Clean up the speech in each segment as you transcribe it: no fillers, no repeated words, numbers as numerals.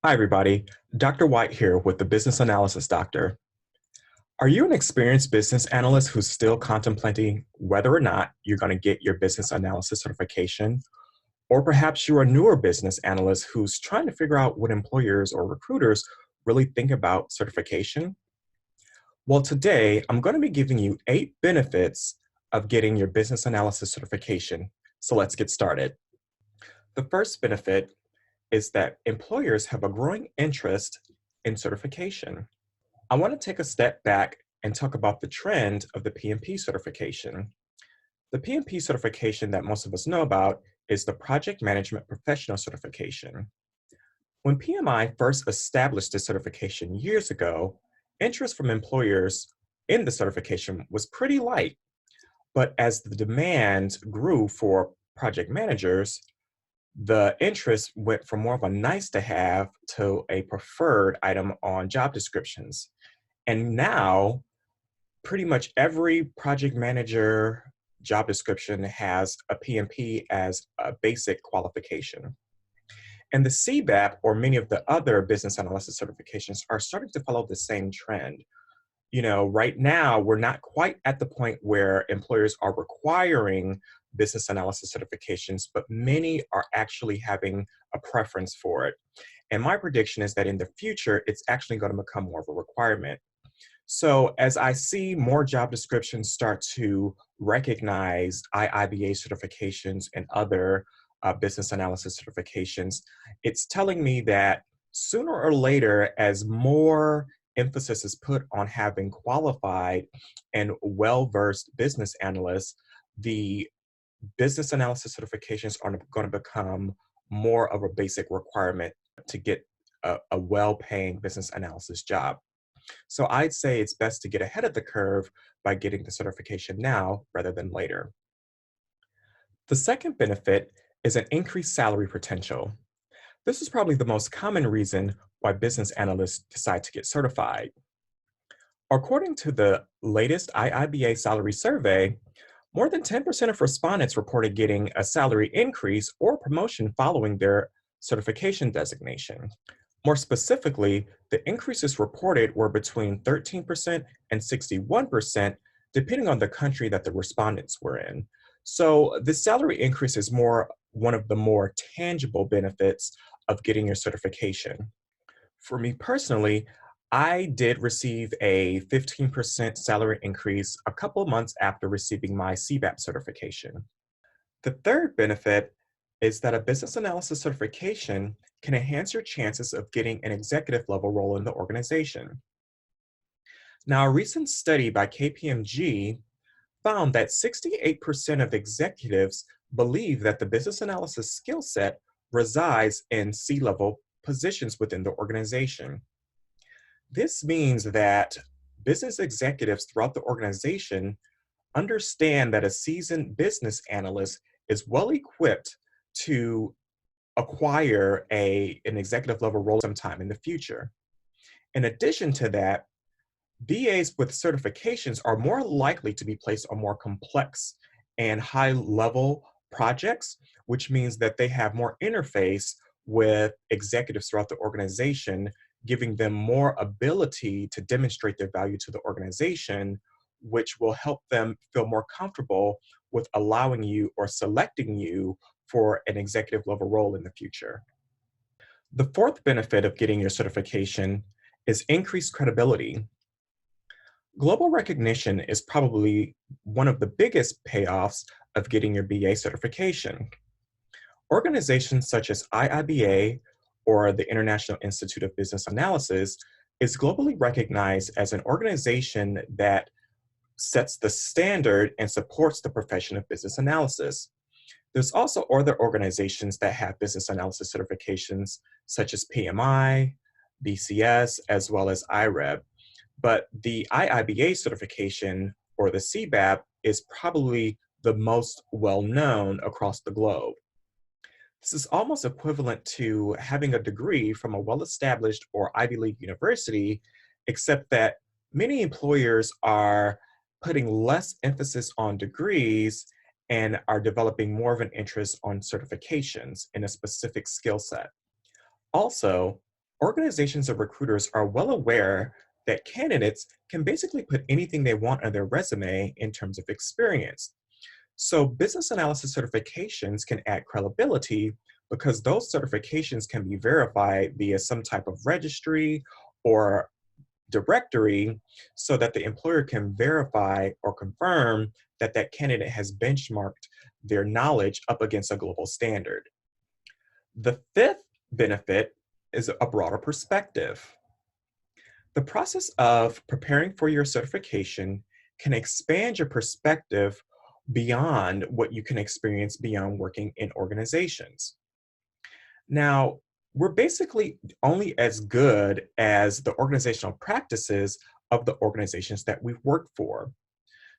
Hi, everybody. Dr. White here with the Business Analysis Doctor. Are you an experienced business analyst who's still contemplating whether or not you're going to get your business analysis certification? Or perhaps you're a newer business analyst who's trying to figure out what employers or recruiters really think about certification? Well, today I'm going to be giving you 8 benefits of getting your business analysis certification. So let's get started. The first benefit is that employers have a growing interest in certification. I want to take a step back and talk about the trend of the PMP certification. The PMP certification that most of us know about is the Project Management Professional certification. When PMI first established this certification years ago, interest from employers in the certification was pretty light. But as the demand grew for project managers, the interest went from more of a nice to have to a preferred item on job descriptions. And now, pretty much every project manager job description has a PMP as a basic qualification. And the CBAP, or many of the other business analysis certifications, are starting to follow the same trend. Right now, we're not quite at the point where employers are requiring business analysis certifications, but many are actually having a preference for it. And my prediction is that in the future, it's actually going to become more of a requirement. So as I see more job descriptions start to recognize IIBA certifications and other business analysis certifications, it's telling me that sooner or later, as more emphasis is put on having qualified and well-versed business analysts, the business analysis certifications are going to become more of a basic requirement to get a well-paying business analysis job. So I'd say it's best to get ahead of the curve by getting the certification now rather than later. The second benefit is an increased salary potential. This is probably the most common reason why business analysts decide to get certified. According to the latest IIBA salary survey, more than 10% of respondents reported getting a salary increase or promotion following their certification designation. More specifically, the increases reported were between 13% and 61%, depending on the country that the respondents were in. So the salary increase is one of the more tangible benefits of getting your certification. For me personally, I did receive a 15% salary increase a couple of months after receiving my CBAP certification. The third benefit is that a business analysis certification can enhance your chances of getting an executive level role in the organization. Now, a recent study by KPMG found that 68% of executives believe that the business analysis skill set resides in C-level positions within the organization. This means that business executives throughout the organization understand that a seasoned business analyst is well equipped to acquire an executive level role sometime in the future. In addition to that, BAs with certifications are more likely to be placed on more complex and high level projects, which means that they have more interface with executives throughout the organization, giving them more ability to demonstrate their value to the organization, which will help them feel more comfortable with allowing you or selecting you for an executive level role in the future. The fourth benefit of getting your certification is increased credibility. Global recognition is probably one of the biggest payoffs of getting your BA certification. Organizations such as IIBA or the International Institute of Business Analysis is globally recognized as an organization that sets the standard and supports the profession of business analysis. There's also other organizations that have business analysis certifications, such as PMI, BCS, as well as IREB. But the IIBA certification, or the CBAP, is probably the most well-known across the globe. This is almost equivalent to having a degree from a well-established or Ivy League university, except that many employers are putting less emphasis on degrees and are developing more of an interest on certifications in a specific skill set. Also, Organizations and recruiters are well aware that candidates can basically put anything they want on their resume in terms of experience. So, business analysis certifications can add credibility because those certifications can be verified via some type of registry or directory so that the employer can verify or confirm that that candidate has benchmarked their knowledge up against a global standard. The fifth benefit is a broader perspective. The process of preparing for your certification can expand your perspective beyond what you can experience beyond working in organizations. Now, we're basically only as good as the organizational practices of the organizations that we've worked for.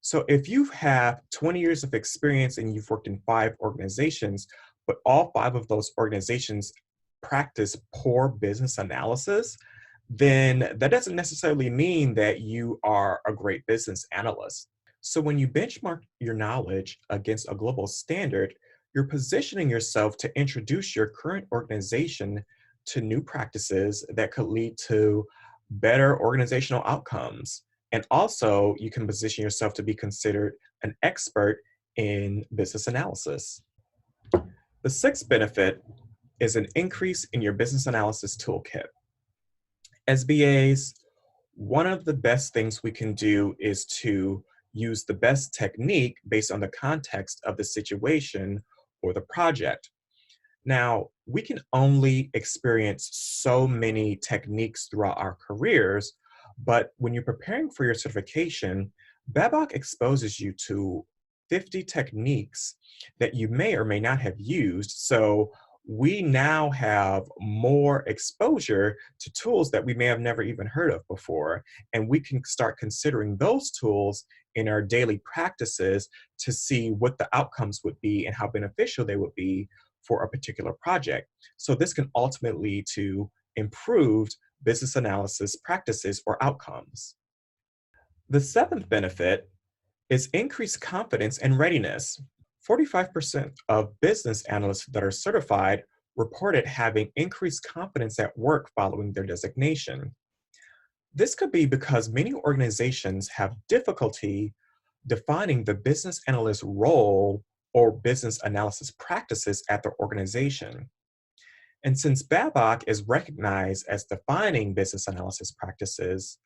So if you have 20 years of experience and you've worked in 5 organizations, but all 5 of those organizations practice poor business analysis, then that doesn't necessarily mean that you are a great business analyst. So when you benchmark your knowledge against a global standard, you're positioning yourself to introduce your current organization to new practices that could lead to better organizational outcomes. And also, you can position yourself to be considered an expert in business analysis. The sixth benefit is an increase in your business analysis toolkit. As BAs, one of the best things we can do is to use the best technique based on the context of the situation or the project. Now, we can only experience so many techniques throughout our careers, but when you're preparing for your certification, BABOK exposes you to 50 techniques that you may or may not have used. So we now have more exposure to tools that we may have never even heard of before. And we can start considering those tools in our daily practices to see what the outcomes would be and how beneficial they would be for a particular project. So this can ultimately lead to improved business analysis practices or outcomes. The seventh benefit is increased confidence and readiness. 45% of business analysts that are certified reported having increased confidence at work following their designation. This could be because many organizations have difficulty defining the business analyst role or business analysis practices at their organization. And since BABOK is recognized as defining business analysis practices,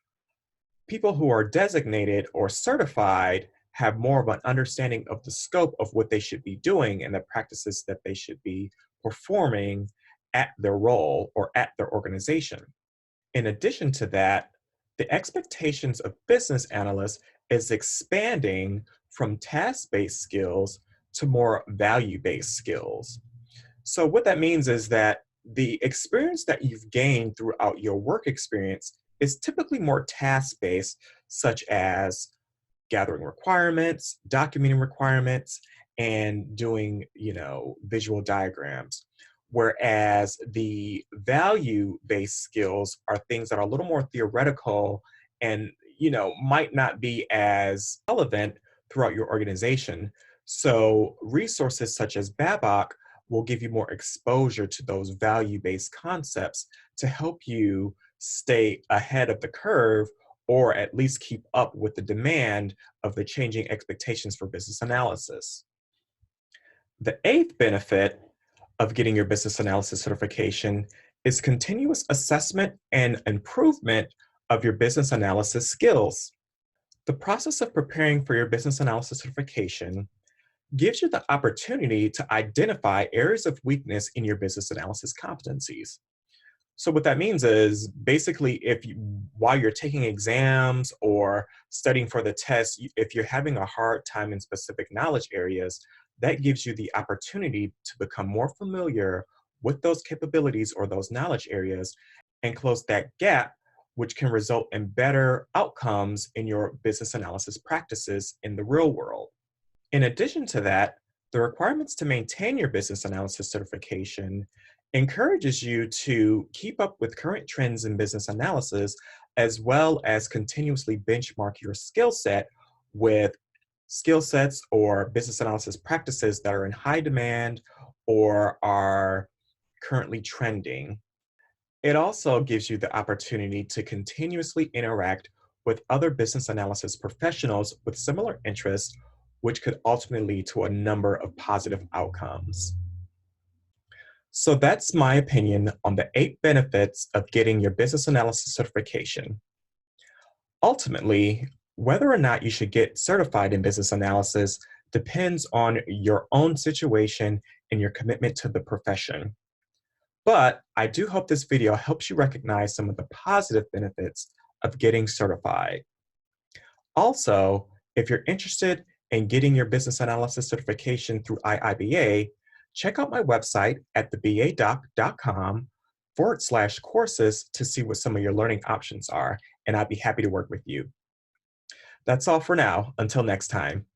people who are designated or certified have more of an understanding of the scope of what they should be doing and the practices that they should be performing at their role or at their organization. In addition to that, the expectations of business analysts is expanding from task-based skills to more value-based skills. So what that means is that the experience that you've gained throughout your work experience is typically more task-based, such as gathering requirements, documenting requirements, and doing, visual diagrams. Whereas the value-based skills are things that are a little more theoretical and, might not be as relevant throughout your organization. So resources such as BABOK will give you more exposure to those value-based concepts to help you stay ahead of the curve or at least keep up with the demand of the changing expectations for business analysis. The eighth benefit of getting your business analysis certification is continuous assessment and improvement of your business analysis skills. The process of preparing for your business analysis certification gives you the opportunity to identify areas of weakness in your business analysis competencies. So what that means is basically while you're taking exams or studying for the test, if you're having a hard time in specific knowledge areas, that gives you the opportunity to become more familiar with those capabilities or those knowledge areas and close that gap, which can result in better outcomes in your business analysis practices in the real world. In addition to that, the requirements to maintain your business analysis certification encourages you to keep up with current trends in business analysis, as well as continuously benchmark your skill set with skill sets or business analysis practices that are in high demand or are currently trending. It also gives you the opportunity to continuously interact with other business analysis professionals with similar interests, which could ultimately lead to a number of positive outcomes. So that's my opinion on the 8 benefits of getting your business analysis certification. Ultimately, whether or not you should get certified in business analysis depends on your own situation and your commitment to the profession. But I do hope this video helps you recognize some of the positive benefits of getting certified. Also, if you're interested in getting your business analysis certification through IIBA, check out my website at thebadoc.com/courses to see what some of your learning options are, and I'd be happy to work with you. That's all for now. Until next time.